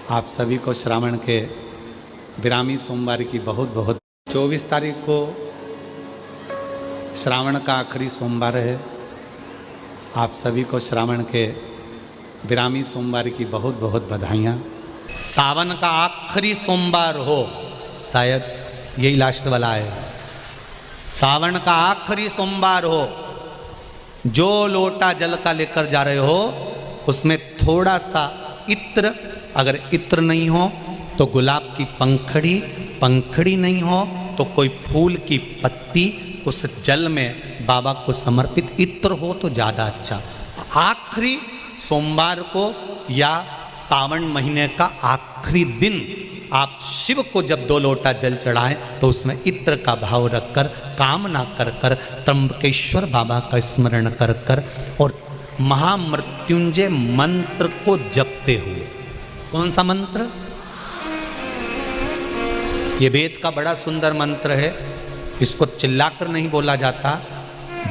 आप सभी को श्रावण के विरामी सोमवार की बहुत बहुत 24 तारीख को श्रावण का आखिरी सोमवार है। आप सभी को श्रावण के विरामी सोमवार की बहुत बहुत बधाइयाँ। सावन का आखिरी सोमवार हो, शायद यही लास्ट वाला है। सावन का आखिरी सोमवार हो, जो लोटा जल का लेकर जा रहे हो उसमें थोड़ा सा इत्र, अगर इत्र नहीं हो तो गुलाब की पंखड़ी, पंखड़ी नहीं हो तो कोई फूल की पत्ती उस जल में बाबा को समर्पित, इत्र हो तो ज़्यादा अच्छा। आखिरी सोमवार को या सावन महीने का आखिरी दिन आप शिव को जब 2 लोटा जल चढ़ाएं तो उसमें इत्र का भाव रखकर, कामना कर कर, त्र्यंबकेश्वर बाबा का स्मरण कर कर और महामृत्युंजय मंत्र को जपते हुए। कौन सा मंत्र? ये वेद का बड़ा सुंदर मंत्र है, इसको चिल्लाकर नहीं बोला जाता,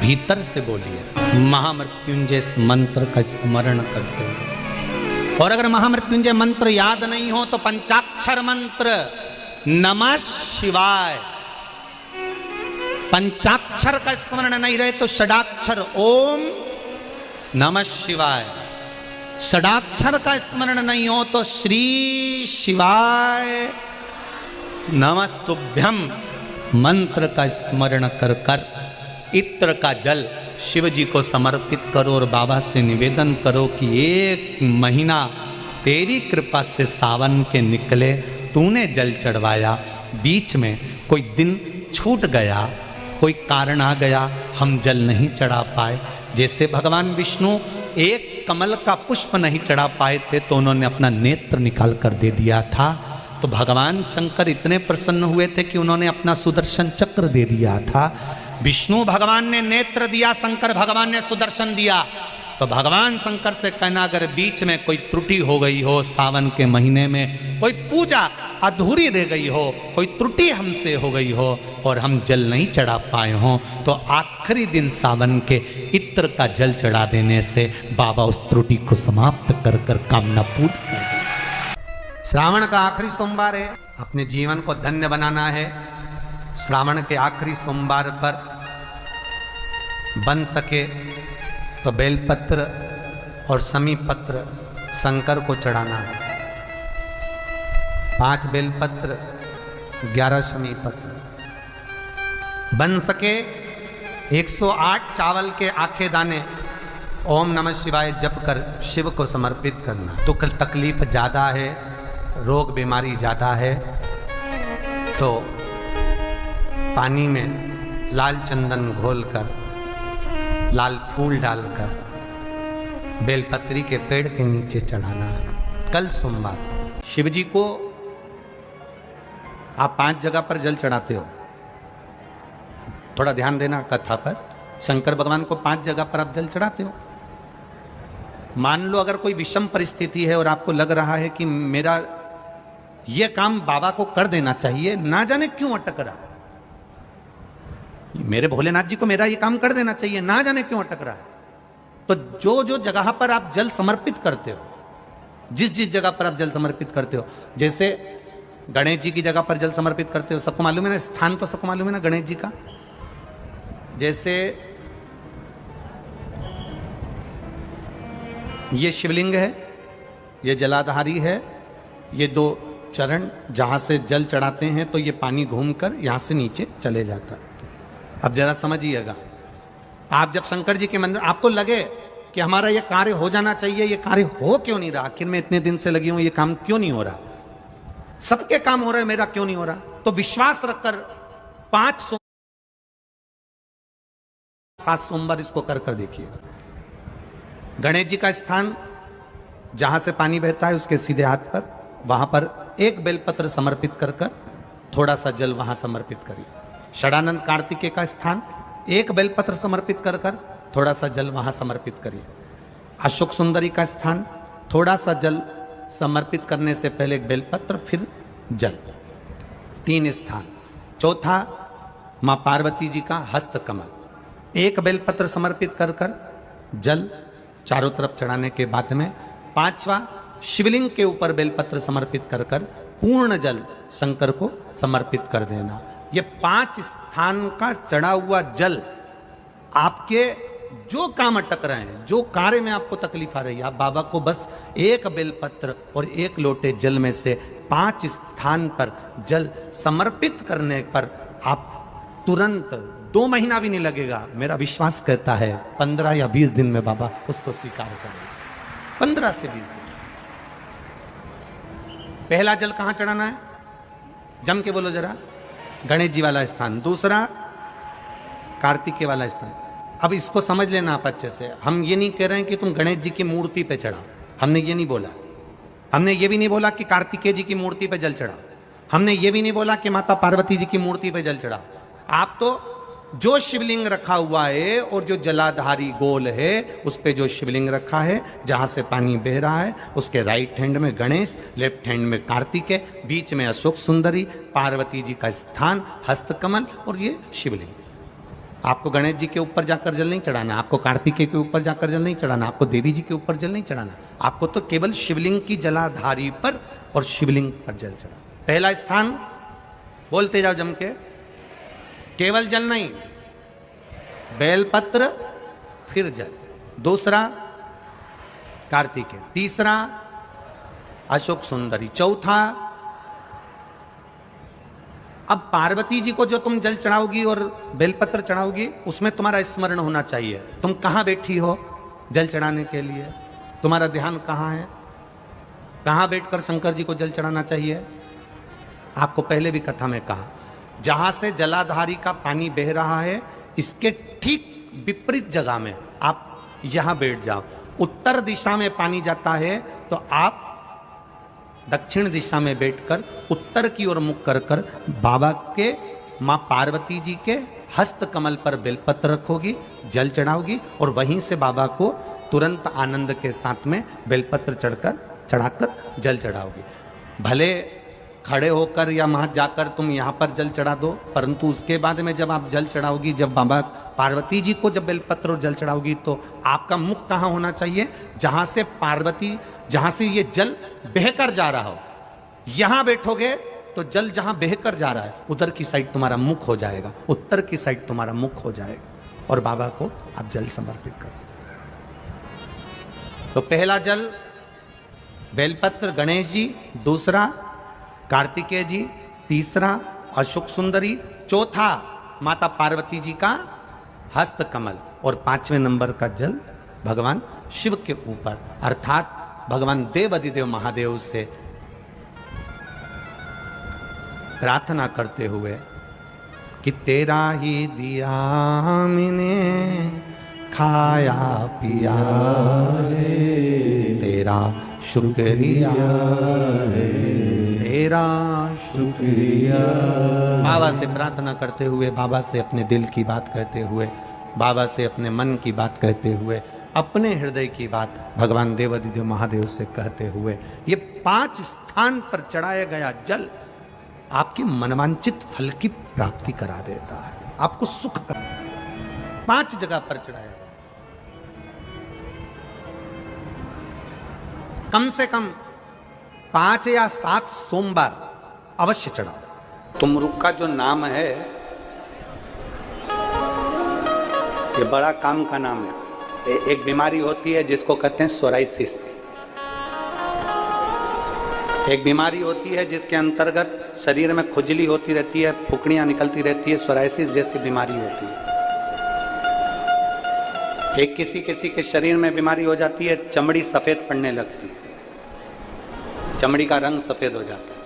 भीतर से बोलिए। महामृत्युंजय मंत्र का स्मरण करते हुए, और अगर महामृत्युंजय मंत्र याद नहीं हो तो पंचाक्षर मंत्र नमः शिवाय। पंचाक्षर का स्मरण नहीं रहे तो षडाक्षर ओम नमः शिवाय। षडाक्षर का स्मरण नहीं हो तो श्री शिवाय नमस्तुभ्यम मंत्र का स्मरण कर कर इत्र का जल शिव जी को समर्पित करो और बाबा से निवेदन करो कि 1 महीना तेरी कृपा से सावन के निकले, तूने जल चढ़वाया, बीच में कोई दिन छूट गया, कोई कारण आ गया, हम जल नहीं चढ़ा पाए। जैसे भगवान विष्णु एक कमल का पुष्प नहीं चढ़ा पाए थे तो उन्होंने अपना नेत्र निकाल कर दे दिया था, तो भगवान शंकर इतने प्रसन्न हुए थे कि उन्होंने अपना सुदर्शन चक्र दे दिया था। विष्णु भगवान ने नेत्र दिया, शंकर भगवान ने सुदर्शन दिया। तो भगवान शंकर से कहना, अगर बीच में कोई त्रुटि हो गई हो, सावन के महीने में कोई पूजा अधूरी रह गई हो, कोई त्रुटि हमसे हो गई हो और हम जल नहीं चढ़ा पाए हों, तो आखिरी दिन सावन के इत्र का जल चढ़ा देने से बाबा उस त्रुटि को समाप्त कर कर कामना पूर्ण कर दें। श्रावण का आखिरी सोमवार है, अपने जीवन को धन्य बनाना है। श्रावण के आखिरी सोमवार पर बन सके तो बेलपत्र और समी पत्र शंकर को चढ़ाना है। 5 बेलपत्र, 11 समी पत्र। बन सके 108 चावल के आखे दाने ओम नमः शिवाय जप कर शिव को समर्पित करना। तो कल तकलीफ ज़्यादा है, रोग बीमारी ज़्यादा है, तो पानी में लाल चंदन घोलकर, लाल फूल डालकर बेलपत्री के पेड़ के नीचे चढ़ाना है। कल सोमवार शिव जी को आप 5 जगह पर जल चढ़ाते हो, थोड़ा ध्यान देना कथा पर। शंकर भगवान को 5 जगह पर आप जल चढ़ाते हो। मान लो अगर कोई विषम परिस्थिति है और आपको लग रहा है कि मेरा ये काम बाबा को कर देना चाहिए, ना जाने क्यों अटक रहा है, मेरे भोलेनाथ जी को मेरा ये काम कर देना चाहिए, ना जाने क्यों अटक रहा है, तो जो जो जगह पर आप जल समर्पित करते हो, जिस जिस जगह पर आप जल समर्पित करते हो, जैसे गणेश जी की जगह पर जल समर्पित करते हो, सबको मालूम है ना, स्थान तो सबको मालूम है ना गणेश जी का। जैसे ये शिवलिंग है, ये जलाधारी है, ये 2 चरण जहां से जल चढ़ाते हैं तो ये पानी घूमकर यहां से नीचे चले जाता है। अब जरा समझिएगा, आप जब शंकर जी के मंदिर, आपको लगे कि हमारा ये कार्य हो जाना चाहिए, ये कार्य हो क्यों नहीं रहा, आखिर में इतने दिन से लगी हूं, ये काम क्यों नहीं हो रहा, सबके काम हो रहे हैं, मेरा क्यों नहीं हो रहा, तो विश्वास रखकर 7 सोमवार इसको कर कर देखिएगा। गणेश जी का स्थान जहां से पानी बहता है उसके सीधे हाथ पर, वहां पर 1 बेलपत्र समर्पित कर कर थोड़ा सा जल वहां समर्पित करिए। षडानंद कार्तिकेय का स्थान 1 बेलपत्र समर्पित कर कर थोड़ा सा जल वहां समर्पित करिए। अशोक सुंदरी का स्थान थोड़ा सा जल समर्पित करने से पहले 1 बेलपत्र, फिर जल। 3 स्थान। चौथा मां पार्वती जी का हस्त कमल, 1 बेलपत्र समर्पित कर कर जल चारों तरफ चढ़ाने के बाद में 5वां शिवलिंग के ऊपर बेलपत्र समर्पित कर कर पूर्ण जल शंकर को समर्पित कर देना। ये 5 स्थान का चढ़ा हुआ जल आपके जो काम अटक रहे हैं, जो कार्य में आपको तकलीफ आ रही है, आप बाबा को बस एक बेलपत्र और एक लोटे जल में से 5 स्थान पर जल समर्पित करने पर आप तुरंत 2 महीना भी नहीं लगेगा, मेरा विश्वास कहता है 15 या 20 दिन में बाबा उसको स्वीकार करेंगे। 15 से 20 दिन। पहला जल कहां चढ़ाना है? जम के बोलो जरा। गणेश जी वाला स्थान। दूसरा कार्तिकेय वाला स्थान। अब इसको समझ लेना आप अच्छे से। हम ये नहीं कह रहे हैं कि तुम गणेश जी की मूर्ति पे चढ़ाओ, हमने ये नहीं बोला। हमने ये भी नहीं बोला कि कार्तिकेय जी की मूर्ति पे जल चढ़ाओ। हमने ये भी नहीं बोला कि माता पार्वती जी की मूर्ति पे जल चढ़ाओ। आप तो जो शिवलिंग रखा हुआ है और जो जलाधारी गोल है उस पे जो शिवलिंग रखा है, जहां से पानी बह रहा है, उसके राइट हैंड में गणेश, लेफ्ट हैंड में कार्तिकेय, बीच में अशोक सुंदरी, पार्वती जी का स्थान, हस्तकमल और ये शिवलिंग। आपको गणेश जी के ऊपर जाकर जल नहीं चढ़ाना, आपको कार्तिकेय के ऊपर जाकर जल नहीं चढ़ाना, आपको देवी जी के ऊपर जल नहीं चढ़ाना, आपको तो केवल शिवलिंग की जलाधारी पर और शिवलिंग पर जल चढ़ा। पहला स्थान बोलते जाओ जम के, केवल जल नहीं, बेलपत्र फिर जल। दूसरा कार्तिकेय, तीसरा अशोक सुंदरी, चौथा अब पार्वती जी को जो तुम जल चढ़ाओगी और बेलपत्र चढ़ाओगी उसमें तुम्हारा स्मरण होना चाहिए। तुम कहां बैठी हो जल चढ़ाने के लिए, तुम्हारा ध्यान कहां है, कहां बैठकर शंकर जी को जल चढ़ाना चाहिए। आपको पहले भी कथा में कहा, जहां से जलाधारी का पानी बह रहा है इसके ठीक विपरीत जगह में आप यहां बैठ जाओ। उत्तर दिशा में पानी जाता है तो आप दक्षिण दिशा में बैठकर उत्तर की ओर मुख कर कर बाबा के, मां पार्वती जी के हस्त कमल पर बेलपत्र रखोगी, जल चढ़ाओगी और वहीं से बाबा को तुरंत आनंद के साथ में बेलपत्र चढ़ाकर जल चढ़ाओगी। भले खड़े होकर या वहां जाकर तुम यहां पर जल चढ़ा दो, परंतु उसके बाद में जब आप जल चढ़ाओगी, जब बाबा पार्वती जी को जब बेलपत्र और जल चढ़ाओगी तो आपका मुख कहां होना चाहिए? जहां से पार्वती, जहां से ये जल बहकर जा रहा हो, यहां बैठोगे तो जल जहां बहकर जा रहा है उधर की साइड तुम्हारा मुख हो जाएगा, उत्तर की साइड तुम्हारा मुख हो जाएगा और बाबा को आप जल समर्पित कर। तो पहला जल बेलपत्र गणेश जी, दूसरा कार्तिकेय जी, तीसरा अशोक सुंदरी, चौथा माता पार्वती जी का हस्त कमल और 5वें नंबर का जल भगवान शिव के ऊपर, अर्थात भगवान देवाधिदेव महादेव से प्रार्थना करते हुए कि तेरा ही दिया मैंने खाया पिया रे, तेरा शुक्रिया रे, तेरा शुक्रिया। बाबा से प्रार्थना करते हुए, बाबा से अपने दिल की बात कहते हुए, बाबा से अपने मन की बात कहते हुए, अपने हृदय की बात भगवान देवाधिदेव महादेव से कहते हुए, ये 5 स्थान पर चढ़ाया गया जल आपके मनवांचित फल की प्राप्ति करा देता है, आपको सुख कर। 5 जगह पर चढ़ाया गया, कम से कम 5 या 7 सोमवार अवश्य चढ़ाओ। तुमरुक का जो नाम है ये बड़ा काम का नाम है। एक बीमारी होती है जिसको कहते हैं सोराइसिस। एक बीमारी होती है जिसके अंतर्गत शरीर में खुजली होती रहती है, फुकड़ियां निकलती रहती है, सोराइसिस जैसी बीमारी होती है। एक किसी किसी के शरीर में बीमारी हो जाती है, चमड़ी सफेद पड़ने लगती है, चमड़ी का रंग सफेद हो जाता है।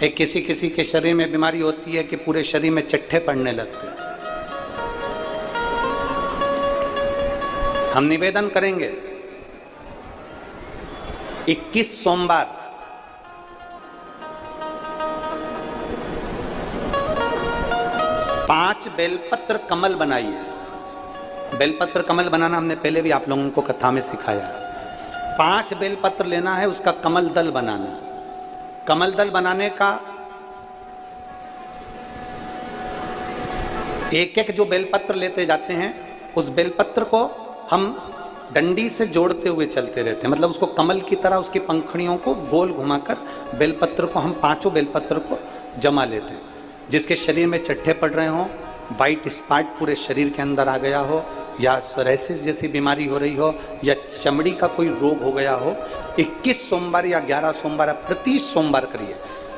एक किसी किसी के शरीर में बीमारी होती है कि पूरे शरीर में चट्टे पड़ने लगते हैं। हम निवेदन करेंगे 21 सोमवार पांच बेलपत्र कमल बनाइए। बेलपत्र कमल बनाना हमने पहले भी आप लोगों को कथा में सिखाया है। 5 बेलपत्र लेना है, उसका कमल दल बनाना। कमल दल बनाने का एक एक जो बेलपत्र लेते जाते हैं, उस बेलपत्र को हम डंडी से जोड़ते हुए चलते रहते हैं, मतलब उसको कमल की तरह उसकी पंखुड़ियों को गोल घुमाकर बेलपत्र को, हम 5 बेलपत्र को जमा लेते हैं। जिसके शरीर में चट्टे पड़ रहे हों, वाइट स्पॉट पूरे शरीर के अंदर आ गया हो, या सोराइसिस जैसी बीमारी हो रही हो, या चमड़ी का कोई रोग हो गया हो, 21 सोमवार या 11 सोमवार आप प्रति सोमवार करिए।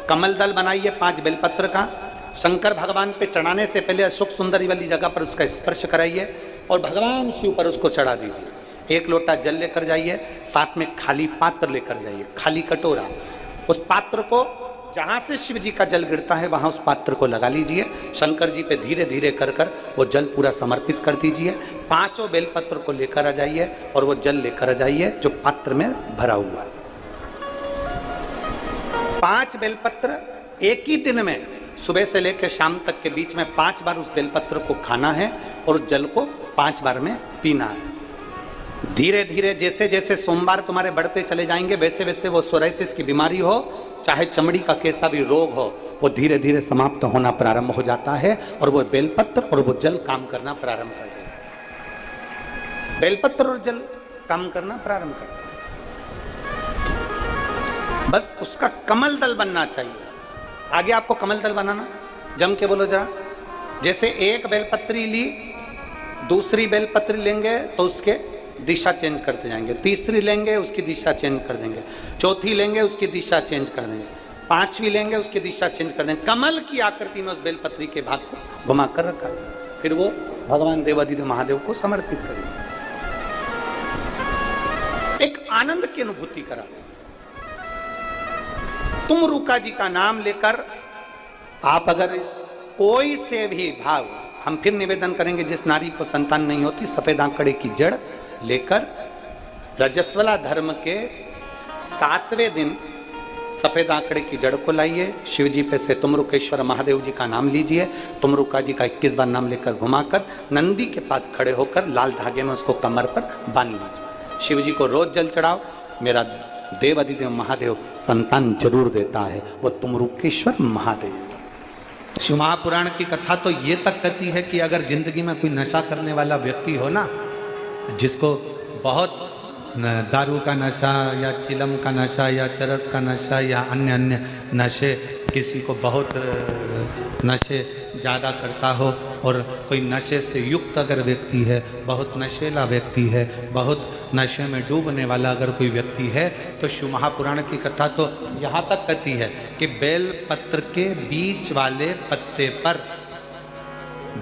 कमल दल बनाइए 5 बेलपत्र का, शंकर भगवान पे चढ़ाने से पहले अशोक सुंदरी वाली जगह पर उसका स्पर्श कराइए और भगवान शिव पर उसको चढ़ा दीजिए। 1 लोटा जल लेकर जाइए, साथ में खाली पात्र लेकर जाइए, खाली कटोरा। उस पात्र को जहां से शिव जी का जल गिरता है वहां उस पात्र को लगा लीजिए, शंकर जी पे धीरे धीरे कर कर वो जल पूरा समर्पित कर दीजिए। 5 बेलपत्र को लेकर आ जाइए और वो जल लेकर आ जाइए जो पात्र में भरा हुआ है। 5 बेलपत्र एक ही दिन में सुबह से लेकर शाम तक के बीच में 5 बार उस बेलपत्र को खाना है और उस जल को 5 बार में पीना है। धीरे धीरे जैसे जैसे सोमवार तुम्हारे बढ़ते चले जाएंगे वैसे वैसे वो सोराइसिस की बीमारी हो, चाहे चमड़ी का कैसा भी रोग हो, वो धीरे धीरे समाप्त होना प्रारंभ हो जाता है और वो बेलपत्र और वो जल काम करना प्रारंभ कर देता है। बेलपत्र और जल काम करना प्रारंभ कर देता है। बस उसका कमल दल बनना चाहिए। आगे आपको कमल दल बनाना, जम के बोलो जरा। जैसे एक बेलपत्री ली, दूसरी बेलपत्री लेंगे तो उसके दिशा चेंज करते जाएंगे, तीसरी लेंगे उसकी दिशा चेंज कर देंगे, चौथी लेंगे उसकी दिशा चेंज कर देंगे, 5वीं लेंगे उसकी दिशा चेंज कर देंगे। कमल की आकृति में उस बेलपत्री के भाग को घुमा कर रखा, फिर वो भगवान देवादिदेव महादेव को समर्पित करेंगे। एक आनंद की अनुभूति करा। तुम रूका जी का नाम लेकर आप अगर इस कोई से भी भाव, हम फिर निवेदन करेंगे जिस नारी को संतान नहीं होती, सफेद आंकड़े की जड़ लेकर रजस्वला धर्म के 7वें दिन सफेद आंकड़े की जड़ को लाइए, शिव जी पे से तुमरुकेश्वर महादेव जी का नाम लीजिए, तुमरुका जी का 21 बार नाम लेकर घुमाकर नंदी के पास खड़े होकर लाल धागे में उसको कमर पर बांध लीजिए। शिव जी को रोज जल चढ़ाओ, मेरा देव अधिदेव महादेव संतान जरूर देता है, वो तुमरुकेश्वर महादेव। शिव महापुराण की कथा तो ये तक कहती है कि अगर जिंदगी में कोई नशा करने वाला व्यक्ति हो ना, जिसको बहुत दारू का नशा या चिलम का नशा या चरस का नशा या अन्य अन्य नशे, किसी को बहुत नशे ज़्यादा करता हो और कोई नशे से युक्त अगर व्यक्ति है, बहुत नशेला व्यक्ति है, बहुत नशे में डूबने वाला अगर कोई व्यक्ति है, तो शिव महापुराण की कथा तो यहाँ तक कहती है कि बेल पत्र के बीच वाले पत्ते पर,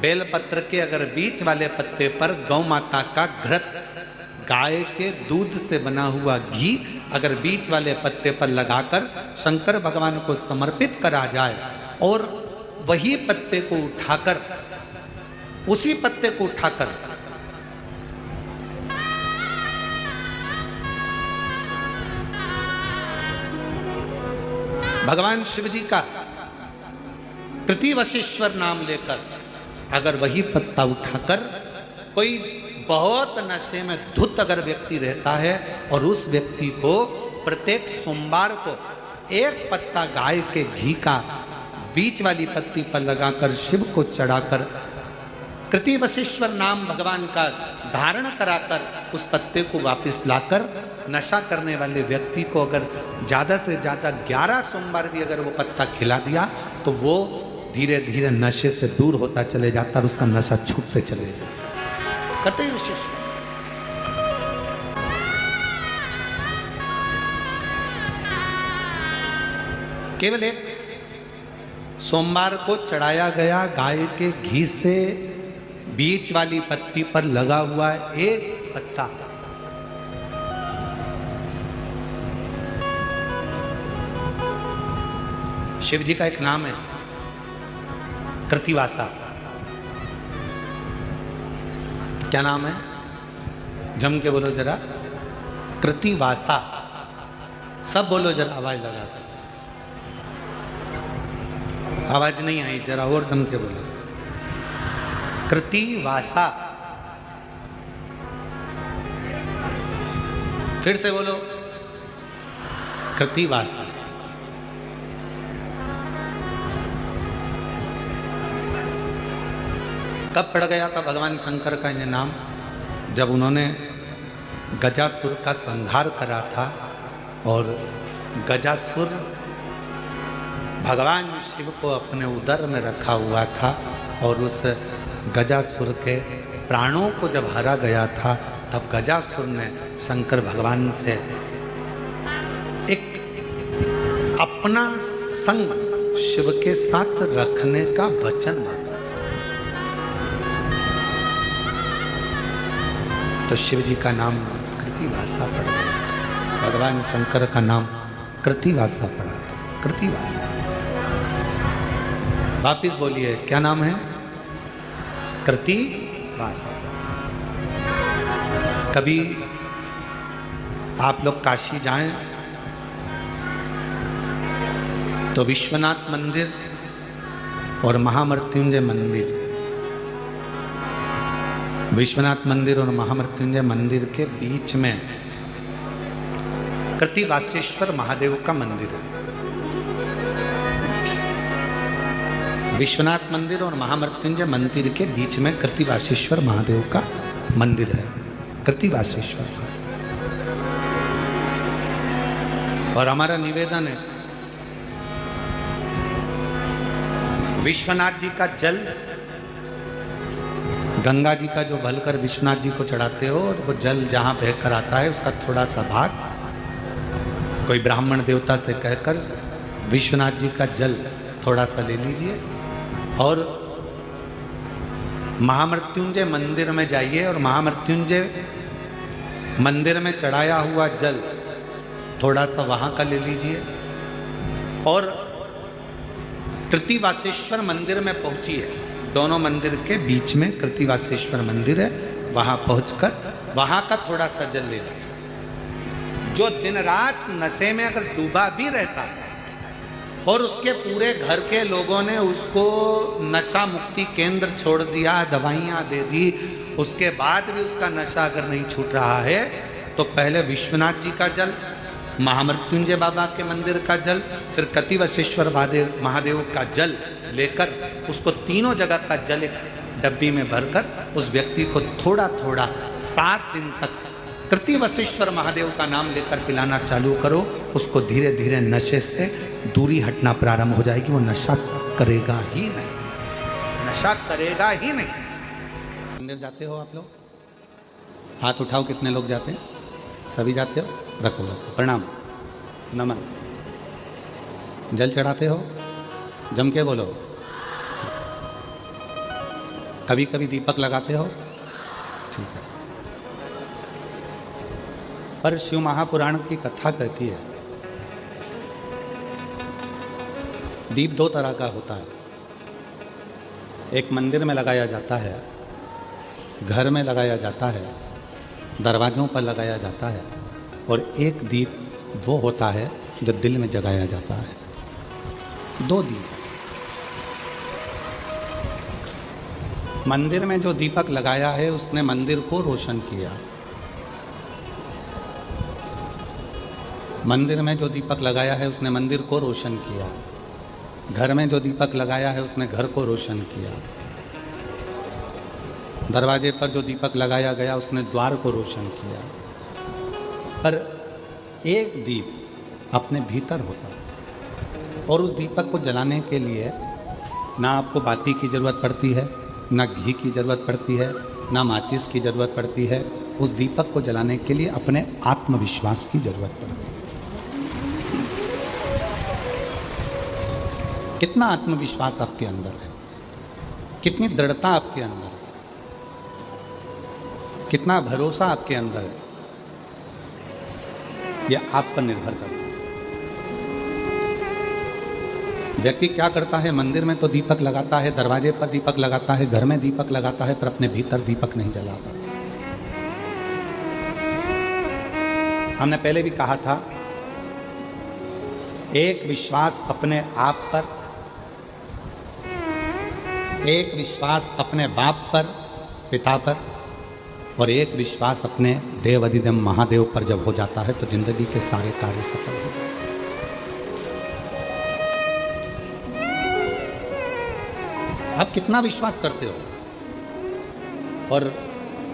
बेल पत्र के अगर बीच वाले पत्ते पर गौ माता का घृत, गाय के दूध से बना हुआ घी अगर बीच वाले पत्ते पर लगाकर शंकर भगवान को समर्पित करा जाए और वही पत्ते को उठाकर, उसी पत्ते को उठाकर भगवान शिव जी का प्रतिवशीश्वर नाम लेकर अगर वही पत्ता उठाकर कोई बहुत नशे में धुत अगर व्यक्ति रहता है और उस व्यक्ति को प्रत्येक सोमवार को एक पत्ता गाय के घी का बीच वाली पत्ती पर लगाकर शिव को चढ़ाकर कृतिवशीश्वर नाम भगवान का धारण कराकर उस पत्ते को वापस लाकर नशा करने वाले व्यक्ति को अगर ज़्यादा से ज़्यादा 11 सोमवार भी अगर वो पत्ता खिला दिया तो वो धीरे धीरे नशे से दूर होता चले जाता और उसका नशा छूटते चले जाता। कतई विशिष्ट केवल एक सोमवार को चढ़ाया गया गाय के घी से बीच वाली पत्ती पर लगा हुआ एक पत्ता, शिव जी का एक नाम है कृतिवासा। क्या नाम है? जम के बोलो जरा, कृतिवासा। सब बोलो जरा आवाज लगा कर, आवाज नहीं आई, जरा और दम के बोलो, कृतिवासा। फिर से बोलो, कृतिवासा। कब पड़ गया था भगवान शंकर का ये नाम? जब उन्होंने गजासुर का संहार करा था और गजासुर भगवान शिव को अपने उदर में रखा हुआ था और उस गजासुर के प्राणों को जब हरा गया था तब गजासुर ने शंकर भगवान से एक अपना संग शिव के साथ रखने का वचन मांगा था। तो शिव जी का नाम कृतिवासा पड़ गया था, भगवान शंकर का नाम कृतिवासा पड़ा था, कृतिवासा। वापिस बोलिए क्या नाम है? कृतिवासा। कभी आप लोग काशी जाएं तो विश्वनाथ मंदिर और महामृत्युंजय मंदिर, विश्वनाथ मंदिर और महामृत्युंजय मंदिर के बीच में कृतिवासेश्वर महादेव का मंदिर है। विश्वनाथ मंदिर और महामृत्युंजय मंदिर के बीच में कृतिवासेश्वर महादेव का मंदिर है, कृतिवासेश्वर का। और हमारा निवेदन है विश्वनाथ जी का जल, गंगा जी का जो भलकर विश्वनाथ जी को चढ़ाते हो और वो जल जहां बहकर आता है उसका थोड़ा सा भाग कोई ब्राह्मण देवता से कहकर विश्वनाथ जी का जल थोड़ा सा ले लीजिए और महामृत्युंजय मंदिर में जाइए और महामृत्युंजय मंदिर में चढ़ाया हुआ जल थोड़ा सा वहां का ले लीजिए और कृतिवासेश्वर मंदिर में पहुंचिए। दोनों मंदिर के बीच में कृतिवासेश्वर मंदिर है, वहां पहुंचकर वहां का थोड़ा सा जल ले लीजिए। जो दिन रात नशे में अगर डूबा भी रहता है और उसके पूरे घर के लोगों ने उसको नशा मुक्ति केंद्र छोड़ दिया, दवाइयाँ दे दी, उसके बाद भी उसका नशा अगर नहीं छूट रहा है तो पहले विश्वनाथ जी का जल, महामृत्युंजय बाबा के मंदिर का जल, फिर कृतिवासेश्वर महादेव का जल लेकर उसको तीनों जगह का जल एक डब्बी में भरकर उस व्यक्ति को थोड़ा थोड़ा 7 दिन तक कृतिवासेश्वर महादेव का नाम लेकर पिलाना चालू करो। उसको धीरे धीरे नशे से दूरी हटना प्रारंभ हो जाएगी, वो नशा करेगा ही नहीं, नशा करेगा ही नहीं। मंदिर जाते हो आप लोग? हाथ उठाओ, कितने लोग जाते हैं? सभी जाते हो? रखो रखो, प्रणाम, नमन। जल चढ़ाते हो? जम के बोलो। कभी कभी दीपक लगाते हो? ठीक है। पर शिव महापुराण की कथा कहती है दीप 2 तरह का होता है। एक मंदिर में लगाया जाता है, घर में लगाया जाता है, दरवाजों पर लगाया जाता है, और एक दीप वो होता है जो दिल में जगाया जाता है। 2 दीप। मंदिर में जो दीपक लगाया है उसने मंदिर को रोशन किया। मंदिर में जो दीपक लगाया है उसने मंदिर को रोशन किया। घर में जो दीपक लगाया है उसने घर को रोशन किया। दरवाजे पर जो दीपक लगाया गया उसने द्वार को रोशन किया। पर एक दीप अपने भीतर होता है और उस दीपक को जलाने के लिए ना आपको बाती की ज़रूरत पड़ती है, ना घी की ज़रूरत पड़ती है, ना माचिस की ज़रूरत पड़ती है। उस दीपक को जलाने के लिए अपने आत्मविश्वास की ज़रूरत पड़ती है। कितना आत्मविश्वास आपके अंदर है, कितनी दृढ़ता आपके अंदर है, कितना भरोसा आपके अंदर है, यह आप पर निर्भर करता है। व्यक्ति क्या करता है? मंदिर में तो दीपक लगाता है, दरवाजे पर दीपक लगाता है, घर में दीपक लगाता है, पर अपने भीतर दीपक नहीं जला पाता। हमने पहले भी कहा था, एक विश्वास अपने आप पर, एक विश्वास अपने बाप पर, पिता पर, और एक विश्वास अपने देव अधिदेव महादेव पर जब हो जाता है तो जिंदगी के सारे कार्य सफल हो जाते हैं। आप कितना विश्वास करते हो? और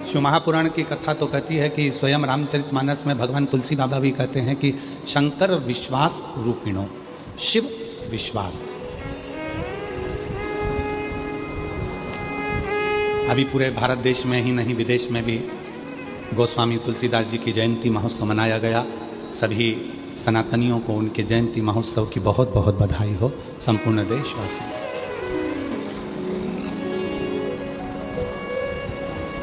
शिव महापुराण की कथा तो कहती है कि स्वयं रामचरितमानस में भगवान तुलसी बाबा भी कहते हैं कि शंकर विश्वास रूपिणो, शिव विश्वास। अभी पूरे भारत देश में ही नहीं, विदेश में भी गोस्वामी तुलसीदास जी की जयंती महोत्सव मनाया गया। सभी सनातनियों को उनके जयंती महोत्सव की बहुत बहुत बधाई हो, संपूर्ण देशवासी।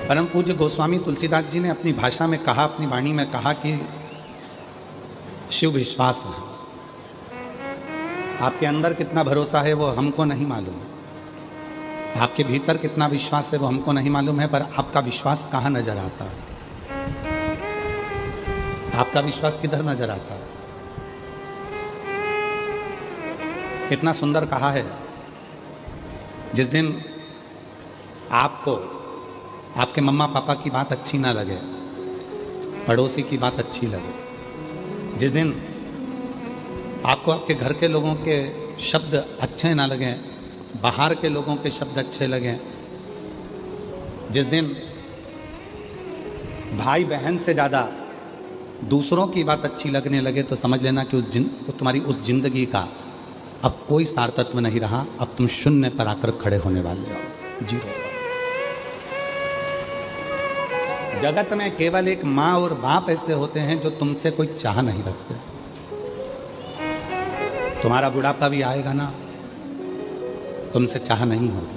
परम पूज्य गोस्वामी तुलसीदास जी ने अपनी भाषा में कहा, अपनी वाणी में कहा कि शिव विश्वास है। आपके अंदर कितना भरोसा है वो हमको नहीं मालूम है, आपके भीतर कितना विश्वास है वो हमको नहीं मालूम है, पर आपका विश्वास कहाँ नजर आता है? आपका विश्वास किधर नजर आता है? इतना सुंदर कहा है, जिस दिन आपको आपके मम्मा पापा की बात अच्छी ना लगे, पड़ोसी की बात अच्छी लगे, जिस दिन आपको आपके घर के लोगों के शब्द अच्छे ना लगें, बाहर के लोगों के शब्द अच्छे लगें, जिस दिन भाई बहन से ज़्यादा दूसरों की बात अच्छी लगने लगे, तो समझ लेना कि तुम्हारी उस जिंदगी का अब कोई सार तत्व नहीं रहा। अब तुम शून्य पर आकर खड़े होने वाले हो, जीरो। जगत में केवल एक माँ और बाप ऐसे होते हैं जो तुमसे कोई चाह नहीं रखते। तुम्हारा बुढ़ापा भी आएगा ना, तुमसे चाह नहीं होगी।